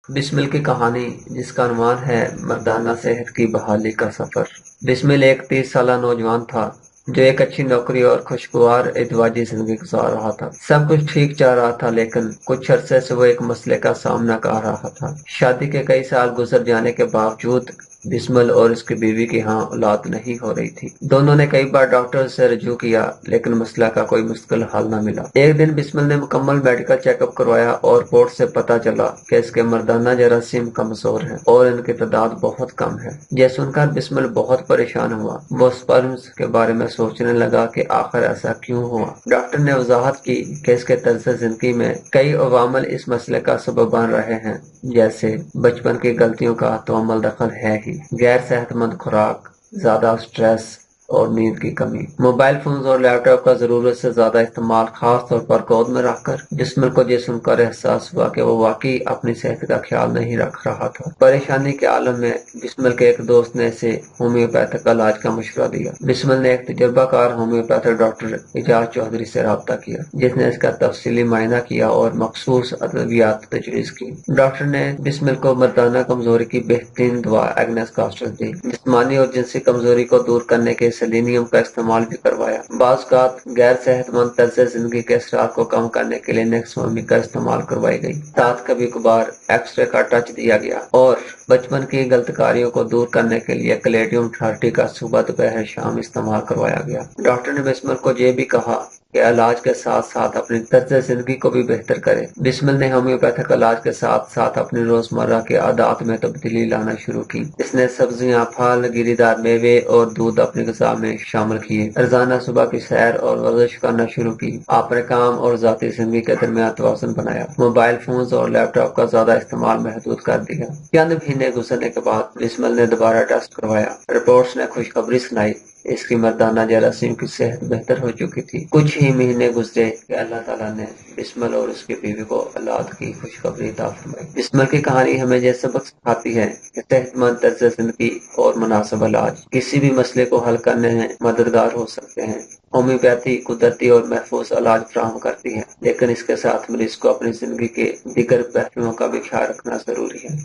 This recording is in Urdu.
بسمل کی کہانی جس کا عنوان ہے مردانہ صحت کی بحالی کا سفر۔ بسمل ایک 30 سالہ نوجوان تھا جو ایک اچھی نوکری اور خوشگوار ازدواجی زندگی گزار رہا تھا۔ سب کچھ ٹھیک چل رہا تھا لیکن کچھ عرصے سے وہ ایک مسئلے کا سامنا کر رہا تھا۔ شادی کے کئی سال گزر جانے کے باوجود بسمل اور اس کی بیوی کی ہاں اولاد نہیں ہو رہی تھی۔ دونوں نے کئی بار ڈاکٹر سے رجوع کیا لیکن مسئلہ کا کوئی مستقل حل نہ ملا۔ ایک دن بسمل نے مکمل میڈیکل چیک اپ کروایا اور رپورٹ سے پتہ چلا کہ اس کے مردانہ جراثیم کمزور ہیں اور ان کی تعداد بہت کم ہے۔ یہ سن کر بسمل بہت پریشان ہوا۔ وہ سپرمز کے بارے میں سوچنے لگا کہ آخر ایسا کیوں ہوا۔ ڈاکٹر نے وضاحت کی کہ اس کے طرز زندگی میں کئی عوامل اس مسئلے کا سبب بن رہے ہیں، جیسے بچپن کی غلطیوں کا تو عمل دخل ہے ہی، غیر صحت مند خوراک، زیادہ سٹریس اور نیند کی کمی، موبائل فونز اور لیپ ٹاپ کا ضرورت سے زیادہ استعمال، خاص طور پر گود میں رکھ کر۔ بسمل کو یہ سن کر احساس ہوا کہ وہ واقعی اپنی صحت کا خیال نہیں رکھ رہا تھا۔ پریشانی کے عالم میں بسمل کے ایک دوست نے اسے ہومیوپیتھک علاج کا مشورہ دیا۔ بسمل نے ایک تجربہ کار ہومیوپیتھک ڈاکٹر اعجاز چودھری سے رابطہ کیا، جس نے اس کا تفصیلی معائنہ کیا اور مخصوص ادویات تجویز کی۔ ڈاکٹر نے بسمل کو مردانہ کمزوری کی بہترین دوا ایگنس کاسٹر دی۔ جسمانی اور جنسی کمزوری کو دور کرنے کے سیلینیم کا استعمال بھی کروایا۔ بعض اوقات غیر صحت مند طرز زندگی کے اثرات کو کم کرنے کے لیے نیکسومی کا استعمال کروائی گئی۔ ساتھ کبھی کبھار ایکس رے کا ٹچ دیا گیا اور بچپن کی غلط کاریوں کو دور کرنے کے لیے کلیڈیم تھراپی کا صبح دوپہر شام استعمال کروایا گیا۔ ڈاکٹر نے بسمل کو یہ بھی کہا کہ علاج کے ساتھ ساتھ اپنی طرز زندگی کو بھی بہتر کرے۔ بسمل نے ہومیوپیتھک علاج کے ساتھ ساتھ اپنی روزمرہ کے عادات میں تبدیلی لانا شروع کی۔ اس نے سبزیاں، پھل، گری دار میوے اور دودھ اپنی غذا میں شامل کیے، روزانہ صبح کی سیر اور ورزش کرنا شروع کی، اپنے کام اور ذاتی زندگی کے درمیان توازن بنایا، موبائل فونز اور لیپ ٹاپ کا زیادہ استعمال محدود کر دیا۔ چند مہینے گزرنے کے بعد بسمل نے دوبارہ ٹیسٹ کروایا۔ رپورٹس نے خوشخبری سنائی، اس کی مردانہ جراثیم کی صحت بہتر ہو چکی تھی۔ کچھ ہی مہینے گزرے کہ اللہ تعالیٰ نے بسمل اور اس کی بیوی کو اولاد کی خوشخبری عطا فرمائی۔ بسمل کی کہانی ہمیں یہ سبق سکھاتی ہے کہ صحت مند طرز زندگی اور مناسب علاج کسی بھی مسئلے کو حل کرنے میں مددگار ہو سکتے ہیں۔ ہومیوپیتھی قدرتی اور محفوظ علاج فراہم کرتی ہے، لیکن اس کے ساتھ مریض کو اپنی زندگی کے دیگر پہلوؤں کا بھی خیال رکھنا ضروری ہے۔